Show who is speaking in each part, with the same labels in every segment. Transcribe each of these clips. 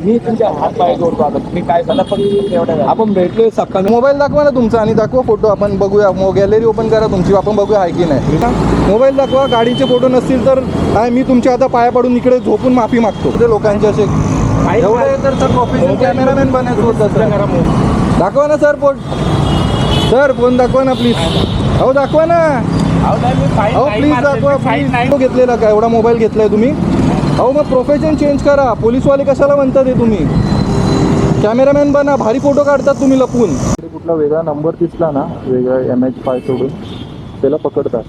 Speaker 1: मी तुमच्या हात पाय जोडतो आता, तुम्ही काय झालं पण एवढ्या आपण भेटलोय सकाळ.
Speaker 2: मोबाईल दाखवा ना तुमचा आणि दाखवा फोटो, आपण बघूया. गॅलरी ओपन करा तुमची, आपण बघूया आहे की नाही. मोबाईल दाखवा, गाडीचे फोटो नसतील तर काय मी तुमच्या आता पाया पडून इकडे झोपून माफी मागतो. ते लोकांचे असे एवढे तर सर प्रोफेशनल कॅमेरामॅन बनायचं होतं सर. दाखवा ना सर सर फोन दाखवा ना प्लीज. हो दाखवा ना. अहो प्लीज दाखवा प्लीज. घेतलेला का एवढा मोबाईल घेतलाय तुम्ही? अहो मग प्रोफेशन चेंज करा. पोलीसवाले कशाला म्हणतात हे तुम्ही? कॅमेरामॅन बना, भारी फोटो काढतात तुम्ही लपून. कुठला वेगळा नंबर दिसला ना, वेगळा MH5 सोडून, त्याला पकडतात.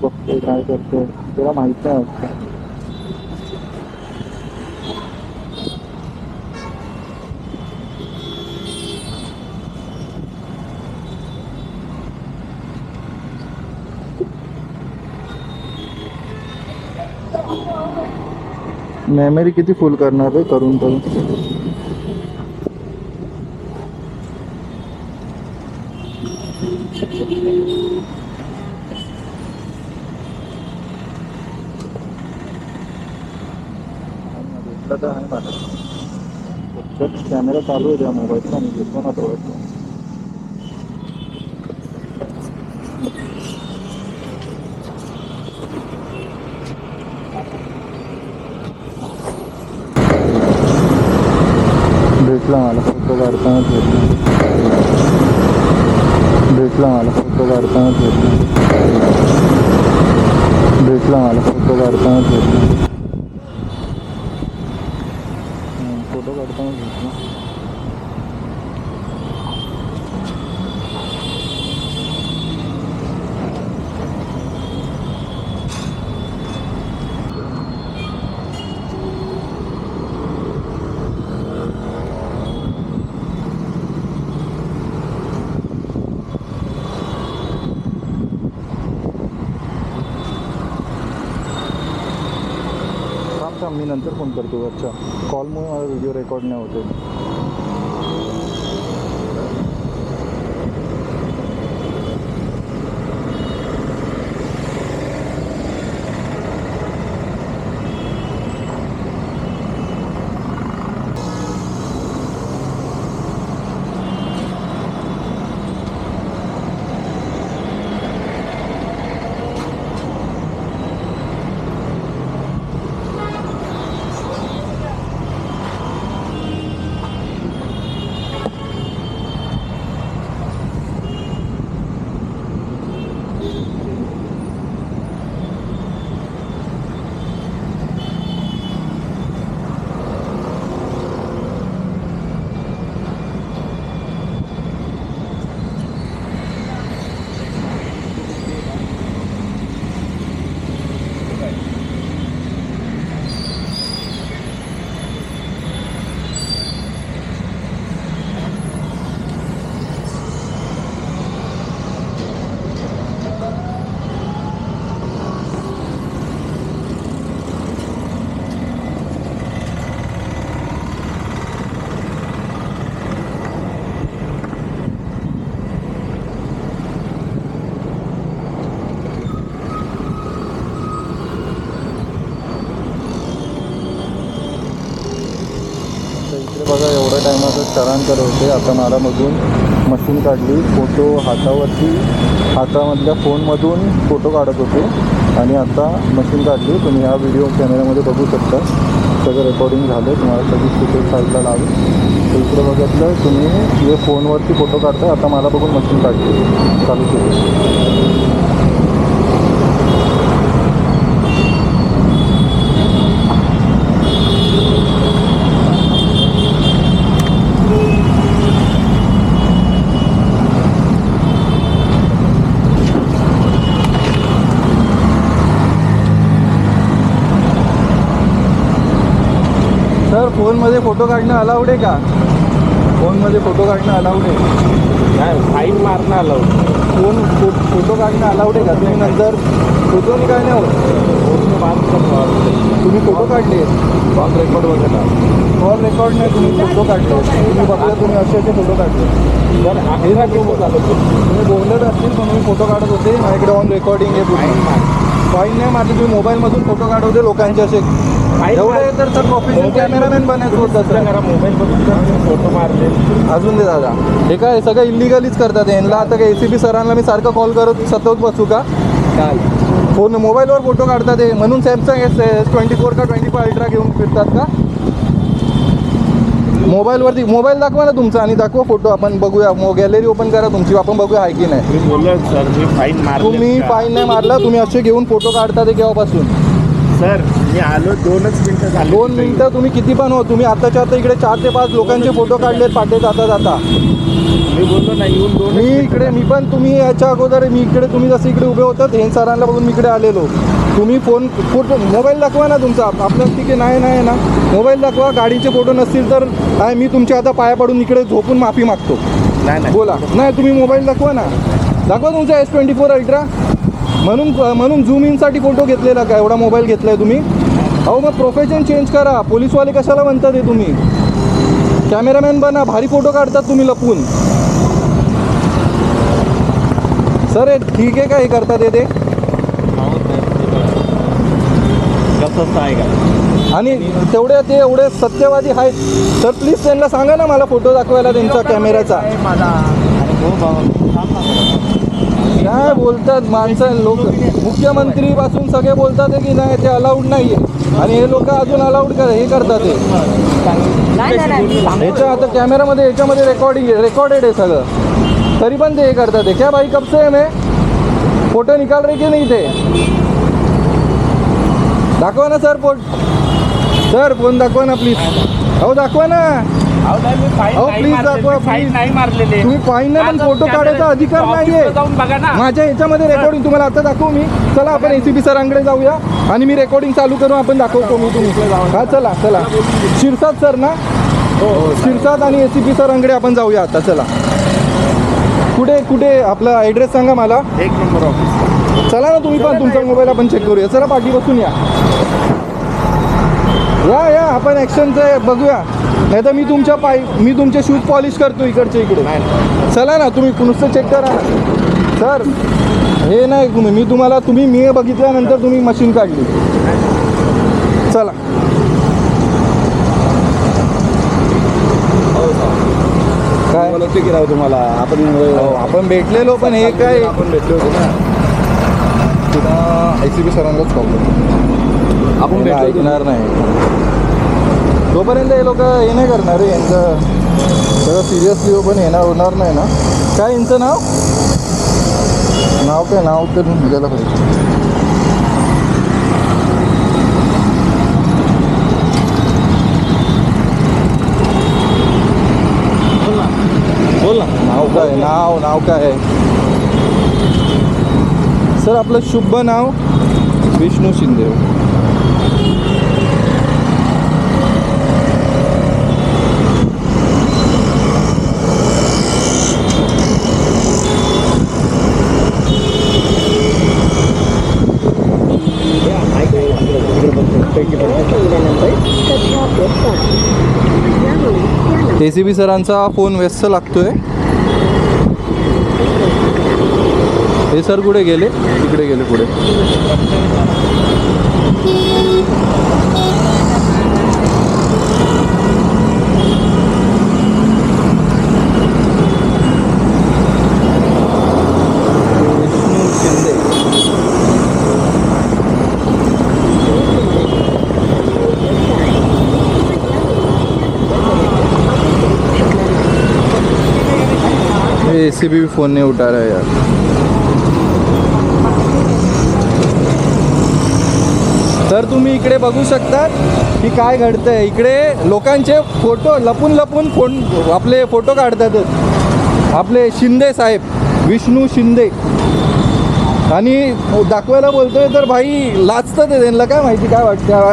Speaker 2: बघतोय काय करतोय त्याला माहित नाही वाटतं. मेमरी किती फुल करणार रे करून करून. कॅमेरा चालू आहे त्या मोबाईलचा आणि घेतो ना तो. भेटला मला फोटो काढताना भेटला मला फोटो काढताना भेटला मला फोटो काढताना फोटो काढताना भेटला. मी नंतर फोन करतो. अच्छा कॉलमुळे मला व्हिडिओ रेकॉर्ड नाही होते. बघा एवढ्या टायमाचं स्थलांतर होते. आता मला मधून मशीन काढली, फोटो हातामधल्या फोनमधून फोटो काढत होते आणि आता मशीन काढली. तुम्ही ह्या व्हिडिओ कॅमेऱ्यामध्ये बघू शकता. सगळं रेकॉर्डिंग झालं. तुम्हाला सगळी फुटेज साईडला लावली. तर इकडे बघितलं तुम्ही हे फोनवरती फोटो काढताय. आता मला बघून मशीन काढली चालू केली. सर फोनमध्ये फोटो काढणं अलाउड आहे का? फोनमध्ये फोटो काढणं अलाउड आहे?
Speaker 1: नाही फाईन मारणं अलाउड.
Speaker 2: फोटो काढणं अलाउड आहे का? तुम्ही नंतर फोटोनी काय नाही होत. तुम्ही फोटो काढले
Speaker 1: ऑन रेकॉर्ड वगैरे
Speaker 2: कॉल रेकॉर्ड नाही, तुम्ही फोटो काढले, तुम्ही बघला तुम्ही असे फोटो काढले.
Speaker 1: तर हे नाही झालं
Speaker 2: तुम्ही बोलत असतील पण तुम्ही फोटो काढत होते. माझ्याकडे ऑन रेकॉर्डिंग आहे पूर्ण. फाईन नाही मारली, तुम्ही मोबाईलमधून फोटो काढत होते लोकांचे असे. एवढे तर सर प्रोफेशनल कॅमेरामॅन बनायचं होतं सर.
Speaker 1: मोबाईलमधून फोटो मारले.
Speaker 2: अजून दे दादा, हे काय सगळं इलिगलीच करतात. यांना आता काय ACP सरांना मी सारखं कॉल करत सतत बसू का?
Speaker 1: काय
Speaker 2: फोन मोबाईलवर फोटो काढतात हे, म्हणून सॅमसंग S24 का 25 अल्ट्रा घेऊन फिरतात का? मोबाईलवरती मोबाईल दाखवा ना तुमचा आणि दाखवा फोटो, आपण बघूया. गॅलरी ओपन करा तुमची, आपण बघूया आहे की नाही.
Speaker 1: मी बोललो सर, मी फाईन मारले.
Speaker 2: तुम्ही फाईन नाही मारला, तुम्ही असे घेऊन फोटो काढता ते केव्हापासून?
Speaker 1: सर मी आलो 2च मिनिटं झाली.
Speaker 2: 2 मिनिटं तुम्ही किती पण हो, तुम्ही आताच्या आता इकडे 4 ते 5 लोकांचे फोटो काढलेत पाटे जाता जाता.
Speaker 1: मी बोललो नाही येऊन 2
Speaker 2: मी इकडे, मी पण तुम्ही याच्या अगोदर मी इकडे, तुम्ही जसं इकडे उभे होतात हे सरांना बघून मी इकडे आलेलो. तुम्ही फोटो मोबाईल दाखवा ना तुमचा. आपलं ठीक आहे, नाही ना, मोबाईल दाखवा. गाडीचे फोटो नसतील तर काय मी तुमच्या आता पाया पडून इकडे झोपून माफी मागतो.
Speaker 1: नाही
Speaker 2: बोला. नाही तुम्ही मोबाईल दाखवा ना, दाखवा तुमचा S24 अल्ट्रा. म्हणून झूम इनसाठी फोटो घेतलेला का? एवढा मोबाईल घेतलाय तुम्ही? अहो मग प्रोफेशन चेंज करा. पोलीसवाले कशाला म्हणतात हे? तुम्ही कॅमेरामॅन बना, भारी फोटो काढतात तुम्ही लपून. सर हे ठीक आहे का हे करतात ते?
Speaker 1: कसं आहे का?
Speaker 2: आणि तेवढे ते एवढे सत्यवादी आहेत तर प्लीज त्यांना सांगा ना मला फोटो दाखवायला त्यांचा कॅमेऱ्याचा. काय बोलतात माणसं लोक, मुख्यमंत्रीपासून सगळे बोलतात की नाही ते अलाउड नाही आहे, आणि हे लोक अजून अलाउड हे करतात. ह्याच्या आता कॅमेरामध्ये ह्याच्यामध्ये रेकॉर्डेड आहे सगळं, तरी पण ते हे करतात. क्या भाई कब से मैं फोटो निकाल रहे की नाही? ते दाखवा ना सर सर फोन दाखवा ना प्लीज. अहो दाखवा ना. अहो प्लीज दाखवा प्लीज.
Speaker 1: नाही मारलेले
Speaker 2: तुम्ही फाईन नाही पण फोटो काढायचा अधिकार नाहीये.
Speaker 1: जाऊन बघा ना.
Speaker 2: माझ्या ह्याच्यामध्ये रेकॉर्डिंग तुम्हाला आता दाखवू मी. चला आपण ACP सरांकडे जाऊया आणि मी रेकॉर्डिंग चालू करू, आपण दाखवतो मी तुम्ही. हा चला चला. शिरसाट सर ना? शिरसाट आणि ACP सरांकडे आपण जाऊया आता. चला. कुठे आपला ॲड्रेस सांगा मला.
Speaker 1: 1 नंबर ऑफिस.
Speaker 2: चला ना तुम्ही पण, तुमचा मोबाईल आपण चेक करूया. चला पाठी बसून या आपण ॲक्शनचं बघूया. नाही तर मी तुमचे शूज पॉलिश करतो इकडचे इकडे. चला ना तुम्ही नुसतं चेक करा ना सर. हे नाही मी बघितल्यानंतर तुम्ही मशीन काढली. चला. काय
Speaker 1: बोलतो की राव तुम्हाला
Speaker 2: आपण भेटलेलो, पण हे काय
Speaker 1: आपण भेटलो होतो ना.
Speaker 2: ACP सरांनाच कॉल करतो.
Speaker 1: आपण भेटलो
Speaker 2: ऐकणार नाही तोपर्यंत हे लोक हे नाही करणार रे. यांचं सगळं सिरियसली पण येणार होणार नाही ना. काय यांचं नाव काय नाव तर द्यायला पाहिजे.
Speaker 1: बोल ना.
Speaker 2: नाव काय आहे सर? आपलं शुभ नाव विष्णू शिंदे. ACP सरांचा फोन व्यस्त लागतोय. हे सर कुठे गेले? तिकडे गेले पुढे. विष्णू शिंदे. ACP भी फोन नहीं उठा रहा है यार. तर तुम्ही इकडे बघू शकता की काय घडतंय. इकडे लोकांचे फोटो लपून फोन आपले फोटो काढतात आपले शिंदे साहेब, विष्णू शिंदे. आणि दाखवायला बोलतोय तर भाई लाजतं ते. त्यांना काय माहिती काय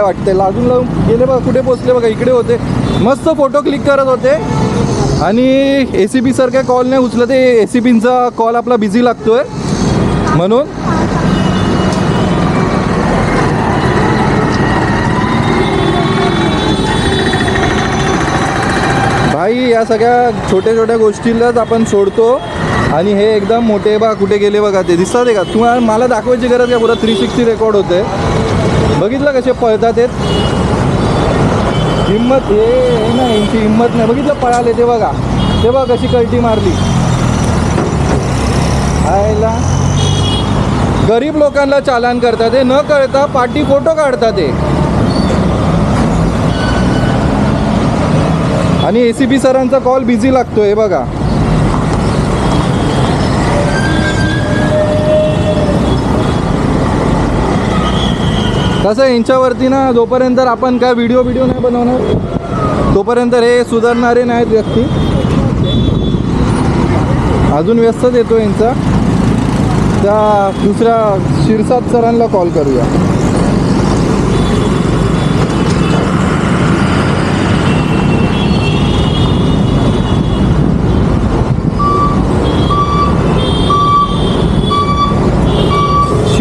Speaker 2: वाटते. लाजून गेले बघा कुठे पोचले बघा. इकडे होते मस्त फोटो क्लिक करत होते आणि ACP सर काय कॉल नाही उचलत. ACPचा कॉल आपला बिझी लागतोय म्हणून या सगळ्या छोट्या छोट्या गोष्टीलाच आपण सोडतो आणि हे एकदम मोठे बा कुठे गेले बघा ते दिसतात आहे का तुम्हाला मला दाखवायची गरज काय पुरा 360 रेकॉर्ड होते बघितलं कसे पळतात ते हिंमत हे नाही यांची हिंमत नाही बघितलं पळाले ते बघा कशी कल्टी मारली आयला गरीब लोकांना चालान करतात ते न कळता पाठी फोटो काढतात ते आणि ACP सरांचा कॉल बिझी लागतोय बघा कसं यांच्यावरती ना जोपर्यंत आपण काय व्हिडिओ नाही बनवणार तोपर्यंत हे सुधारणारे नाहीत व्यक्ती अजून व्यस्तच येतो यांचा त्या दुसऱ्या शिरसाट सरांना कॉल करूया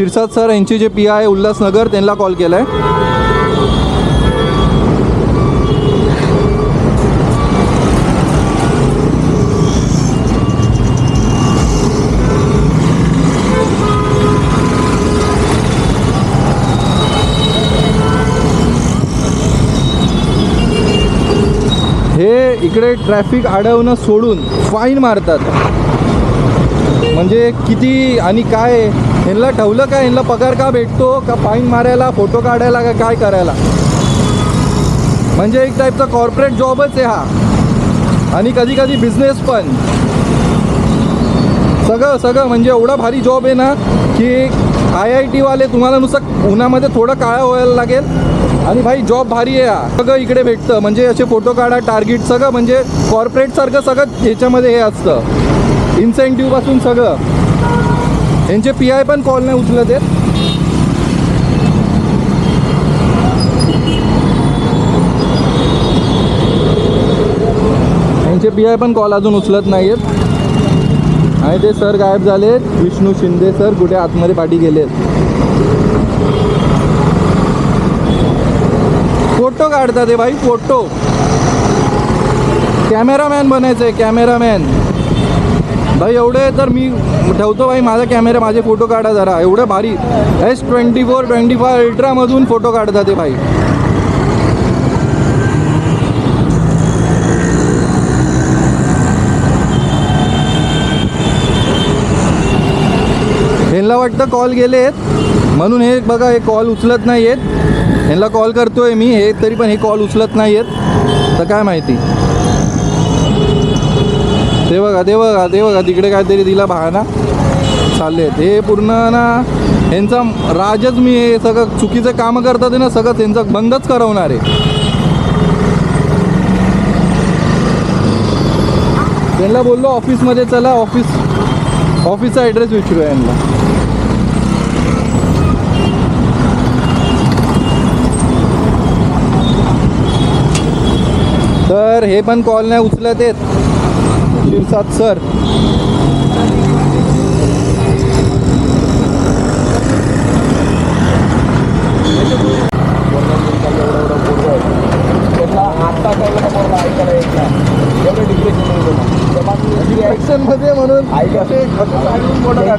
Speaker 2: शिरसाट सर यांची जे PI आहे उल्हासनगर त्यांना कॉल केला आहे हे इकडे ट्रॅफिक अडवणं सोडून फाईन मारतात म्हणजे किती आणि काय ह्यांना ठेवलं का ह्यांना पगार का भेटतो का फाईन मारायला फोटो काढायला का काय करायला म्हणजे एक टाईपचा कॉर्पोरेट जॉबच आहे हा आणि कधी कधी बिझनेस पण सगळं म्हणजे एवढा भारी जॉब आहे ना की IIT वाले तुम्हाला नुसतं उन्हामध्ये थोडं काळं व्हायला लागेल आणि भाई जॉब भारी आहे हा सगळं इकडे भेटतं म्हणजे असे फोटो काढा टार्गेट सगळं म्हणजे कॉर्पोरेटसारखं सगळं ह्याच्यामध्ये हे असतं इन्सेंटिव्हपासून सगळं यांचे PI पण कॉल नाही उचलत आहेत यांचे PI पण कॉल अजून उचलत नाही आहेत आणि ते सर गायब झालेत विष्णू शिंदे सर कुठे आतमध्ये पाठी गेलेत फोटो काढतात ते भाई फोटो कॅमेरामॅन बनायचं आहे कॅमेरामॅन भाई एवढे तर मी ठेवतो भाई माझा कॅमेरा माझे फोटो काढा जरा एवढं भारी S24 25 अल्ट्रामधून फोटो काढतात ते भाई ह्यांना वाटतं कॉल गेलेत म्हणून हे बघा हे कॉल उचलत नाही आहेत ह्यांना कॉल करतोय मी हे तरी पण हे कॉल उचलत नाही आहेत तर काय माहिती ते बघा तिकडे काहीतरी दिला बहाणा चाललेत हे पूर्ण ना यांचा राजच मी हे सगळं चुकीचं कामं करतात ना सगळं त्यांचं बंदच करवणार आहे त्यांना बोललो ऑफिसमध्ये चला ऑफिसचा ॲड्रेस विचारूया यांना तर हे पण कॉल नाही उचलत आहेत शिरसाट सर ॲक्शनमध्ये म्हणून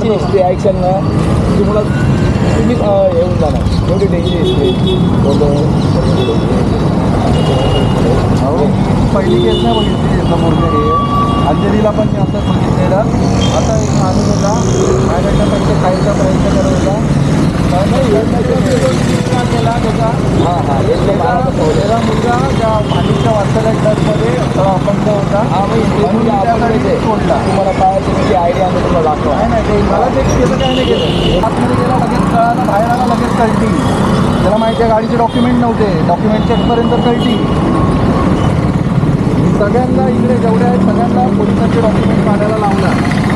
Speaker 1: हिस्ट्री ॲक्शन तुम्हाला तुम्ही येऊन जाणार एवढी डेंजर हिस्ट्री
Speaker 2: पहिली केस नाही बघितली समोरचं हे अंजलीला पण मी असंच बघितलेलं आता एक माणूस होता माझ्याकडनं पैसे खायचा प्रयत्न करत होता केला त्याचा ठेवलेला मुलगा त्या पाणीच्या वाचलेल्या ट्रकमध्ये अपंग होता
Speaker 1: सोडला तुम्हाला काय तुमची आयडिया आम्ही तुम्हाला दाखवा
Speaker 2: नाही ते मला ते केलं काय नाही केलं आतमध्ये गेला लगेच कळाला बाहेर आला लगेच कळटी त्याला माहिती आहे गाडीचे डॉक्युमेंट नव्हते डॉक्युमेंट चेकपर्यंत कळटी सगळ्यांना इकडे जेवढे आहेत सगळ्यांना पोलिसांचे डॉक्युमेंट काढायला लावणार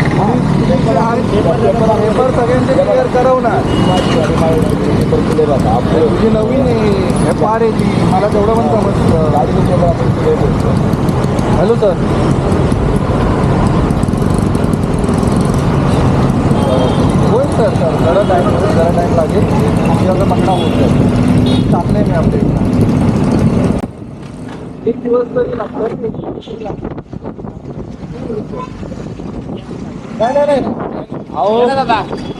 Speaker 2: पेपर सगळ्यांचे क्लिअर करवणार तुझी नवीन आहे फार आहे ती मला तेवढं पण समजतं हॅलो सर होईल सर जरा टाईम लागेल आपल्याला पक्का होत जाईल टाकलं आहे मी अपडेट
Speaker 1: एक दिवस तरी लागतं. नाही अहो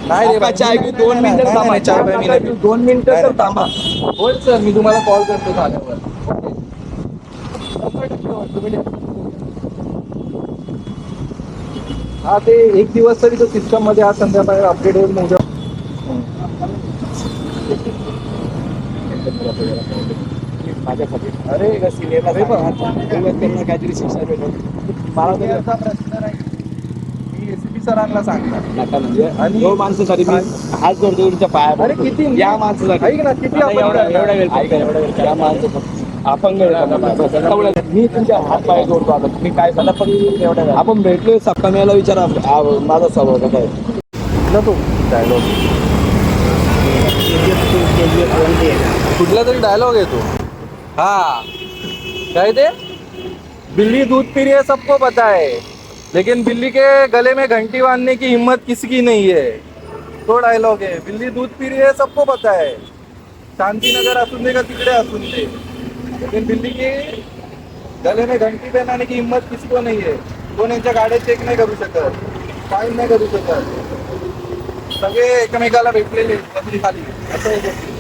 Speaker 2: नाही रे,
Speaker 1: चाय घेऊ 2 मिनिटं
Speaker 2: नाही,
Speaker 1: थांबा.
Speaker 2: नाही, चाय बाय मी नाही.
Speaker 1: 2 मिनिटं
Speaker 2: नाही,
Speaker 1: तर
Speaker 2: नाही.
Speaker 1: थांबा.
Speaker 2: होईल सर, मी तुम्हाला कॉल करतो झाल्यावर. हा ते एक दिवस तरी तो सिस्टम मध्ये आज संध्याकाळी अपडेट होईल उद्या.
Speaker 1: माझ्यासाठी
Speaker 2: अरे
Speaker 1: सिनियरला
Speaker 2: अरे बघ.
Speaker 1: त्यांना काहीतरी शिक्षा भेटेल. मला तरी
Speaker 2: सिनियरचा प्रश्न नाही, मी एसीपी सरांना सांगणार.
Speaker 1: नका म्हणजे
Speaker 2: आणि-
Speaker 1: जो माणसासाठी मी हात जोडतो तुमच्या पाया
Speaker 2: अरे किती
Speaker 1: या माणसासाठी
Speaker 2: ऐक ना, किती
Speaker 1: आता
Speaker 2: आपण
Speaker 1: एवढा
Speaker 2: करणार?
Speaker 1: वेळ ऐका, एवढा वेळ या माणसासाठी अपंग आहे का? मी तुमच्या हात पाय जोडतो. आता तुम्ही काय झालं पण एवढा वेळ आपण भेटलोय सप्पा मेला विचारा माझा स्वभाव कसा आहे
Speaker 2: कुठला तो डायलॉग, कुठला तरी डायलॉग आहे तो. हा काय ते, बिल्ली दूध पी रही है सबको पता है, लेकिन बिल्ली के गले में घंटी बांधने की हिम्मत किसकी नहीं है. तो डायलॉग आहे. बिल्ली दूध पी रही है सबको पता है, शांतीनगर असून दे का तिकडे असून दे, लेकिन बिल्ली के गले में घंटी पहनाने की हिम्मत किसको नहीं है. कोण यांच्या गाड्या चेक नाही करू शकत, फाईन नाही करू शकत, सगळे एकमेकाला भेटलेले खाली असं आहे.